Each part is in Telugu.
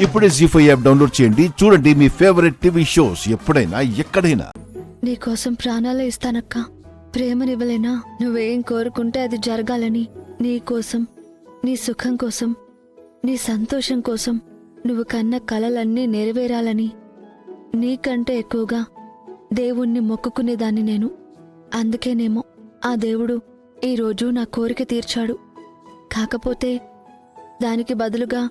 ఇప్పుడే జీ5 యాప్ డౌన్లోడ్ చేయండి. చూడండి మీ ఫేవరెట్ టీవీ షోస్ ఎప్పుడైనా ఎక్కడైనా. నీకోసం ప్రాణాలే ఇస్తానక్క. ప్రేమనివ్వలేనా? నువ్వేం కోరుకుంటే అది జరగాలని. నీ కోసం, నీ సుఖం కోసం, నీ సంతోషం కోసం, నువ్వు కన్న కలలన్నీ నెరవేరాలని. నీకంటే ఎక్కువగా దేవుణ్ణి మొక్కుకునేదాన్ని నేను. అందుకేనేమో ఆ దేవుడు ఈరోజు నా కోరిక తీర్చాడు. కాకపోతే దానికి బదులుగా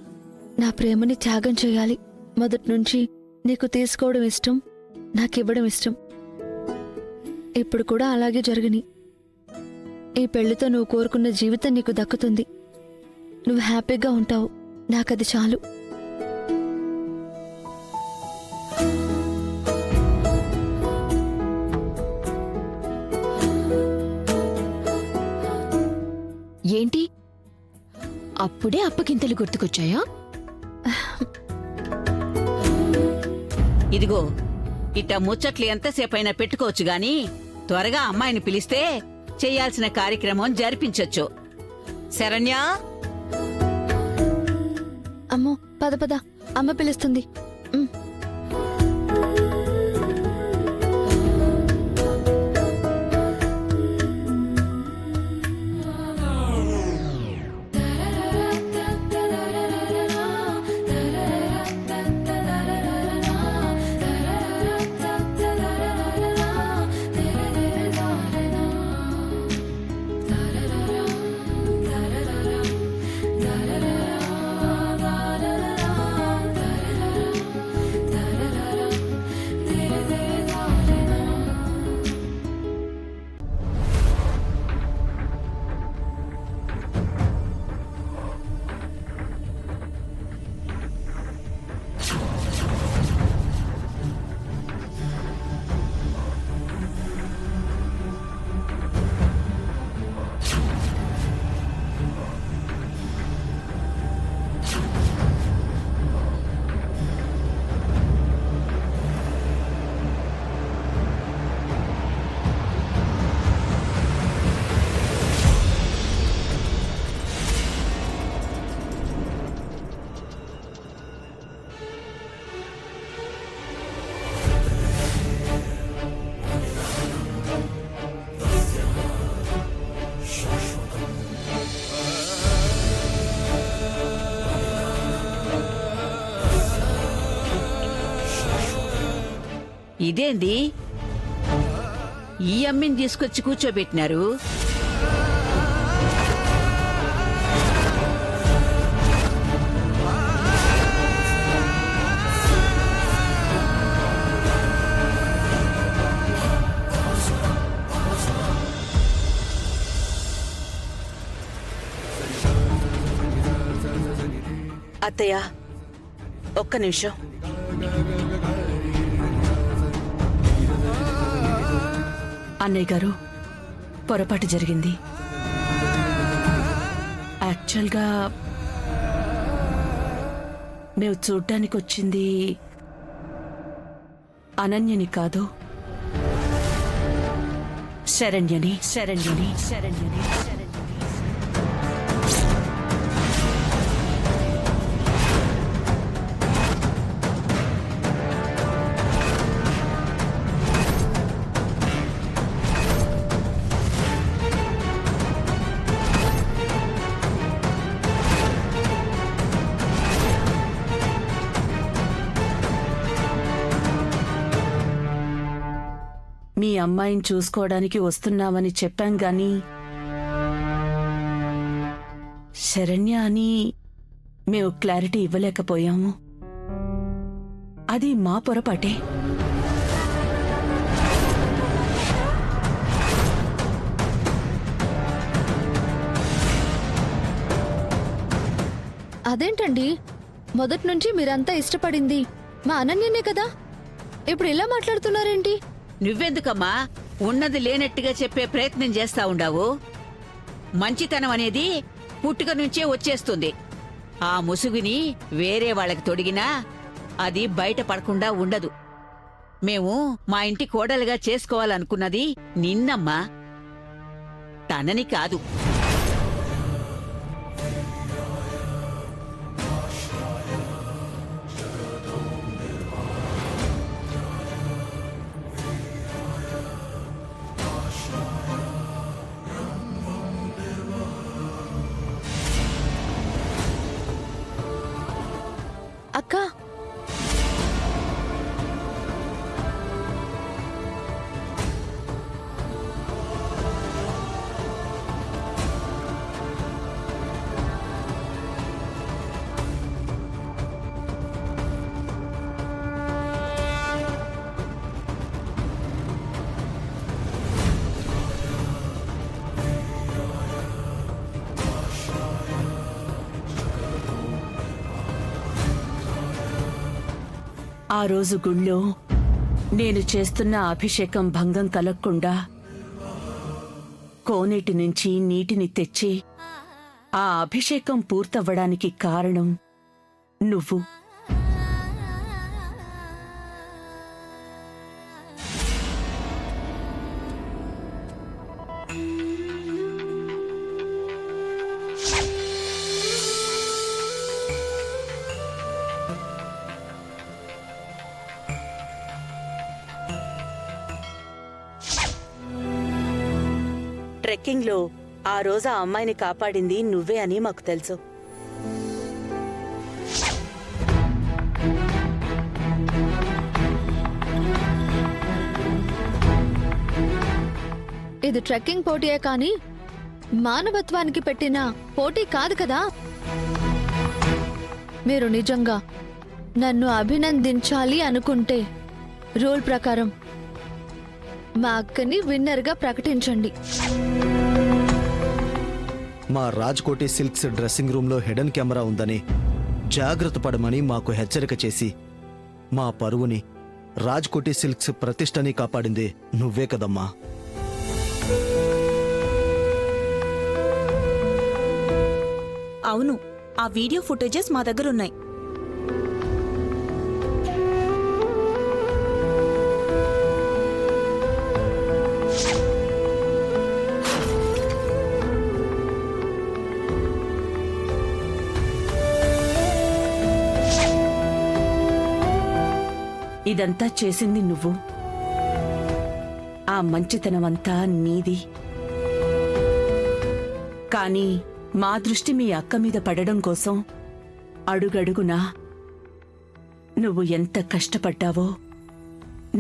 నా ప్రేమని త్యాగం చేయాలి. మొదట్నుంచి నీకు తీసుకోవడం ఇష్టం, నాకివ్వడం ఇష్టం. ఇప్పుడు కూడా అలాగే జరగని. ఈ పెళ్లితో నువ్వు కోరుకున్న జీవితం నీకు దక్కుతుంది. నువ్వు హ్యాపీగా ఉంటావు. నాకది చాలు. ఏంటి అప్పుడే అప్పకింతలు గుర్తుకొచ్చాయా? ఇదిగో ఇట్ట ముచ్చట్లు ఎంతసేపైనా పెట్టుకోవచ్చు గాని త్వరగా అమ్మాయిని పిలిస్తే చెయ్యాల్సిన కార్యక్రమం జరిపించొచ్చు. శరణ్య, అమ్మో, పద పద, అమ్మ పిలుస్తుంది. ఇదేంది ఈ అమ్మిని తీసుకొచ్చి కూర్చోబెట్టినారు? అత్తయ్య, ఒక్క నిమిషం. అన్నయ్య గారు, పొరపాటు జరిగింది. యాక్చువల్గా మేము చూడ్డానికి వచ్చింది అనన్యని కాదు, శరణ్యని. శరణ్యని శరణ్యని శరణ్యని మీ అమ్మాయిని చూసుకోవడానికి వస్తున్నామని చెప్పాం గాని శరణ్య అని మేము క్లారిటీ ఇవ్వలేకపోయాము. అది మా పొరపాటే. అదేంటండి, మొదట్నుంచి మీరంతా ఇష్టపడింది మా అనన్యనే కదా. ఇప్పుడు ఇలా మాట్లాడుతున్నారేంటి? నువ్వెందుకమ్మా ఉన్నది లేనట్టుగా చెప్పే ప్రయత్నం చేస్తా ఉండావు? మంచితనం అనేది పుట్టుక నుంచే వచ్చేస్తుంది. ఆ ముసుగుని వేరే వాళ్ళకి తొడిగినా అది బయట పడకుండా ఉండదు. మేము మా ఇంటి కోడలుగా చేసుకోవాలనుకున్నది నిన్నమ్మా, తనని కాదు. అక్క ఆ రోజు గుళ్ళో నేను చేస్తున్న అభిషేకం భంగం కలగకుండా కోనేటి నుంచి నీటిని తెచ్చి ఆ అభిషేకం పూర్తవ్వడానికి కారణం నువ్వు. ట్రెక్కింగ్లో ఆ రోజు ఆ అమ్మాయిని కాపాడింది నువ్వే అని మాకు తెలుసు. ఇది ట్రెక్కింగ్ పోటీయే కానీ మానవత్వానికి పెట్టిన పోటీ కాదు కదా. మీరు నిజంగా నన్ను అభినందించాలి అనుకుంటే రూల్ ప్రకారం మా అక్కని విన్నర్గా ప్రకటించండి. మా రాజ్కోటి సిల్క్స్ డ్రెస్సింగ్ రూమ్లో హిడెన్ కెమెరా ఉందని జాగ్రత్త పడమని మాకు హెచ్చరిక చేసి మా పరువుని రాజ్కోటి సిల్క్స్ ప్రతిష్టని కాపాడింది నువ్వే కదమ్మా. అవును, ఆ వీడియో ఫుటేజెస్ మా దగ్గరున్నాయి. ఇదంతా చేసింది నువ్వు. ఆ మంచితనమంతా నీది. కానీ మా దృష్టి మీ అక్క మీద పడడం కోసం అడుగడుగునా నువ్వు ఎంత కష్టపడ్డావో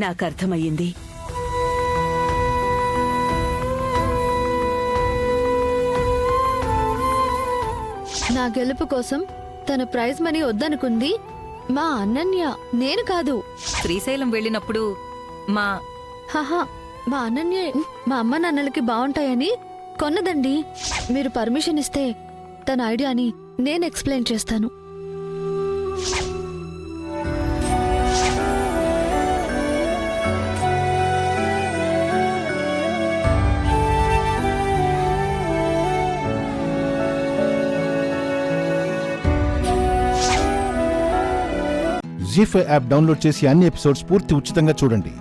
నాకర్థమయ్యింది. నా గెలుపు కోసం తన ప్రైజ్ మనీ వద్దనుకుంది మా అనన్య, నేను కాదు. శ్రీశైలం వెళ్ళినప్పుడు మా హహా, మా అనన్య మా అమ్మ నాన్నలకి బాగుంటాయని కొన్నదండి. మీరు పర్మిషన్ ఇస్తే తన ఐడియాని నేను ఎక్స్ప్లెయిన్ చేస్తాను. జీ5 యాప్ డౌన్లోడ్ చేసి అన్ని ఎపిసోడ్స్ పూర్తి ఉచితంగా చూడండి.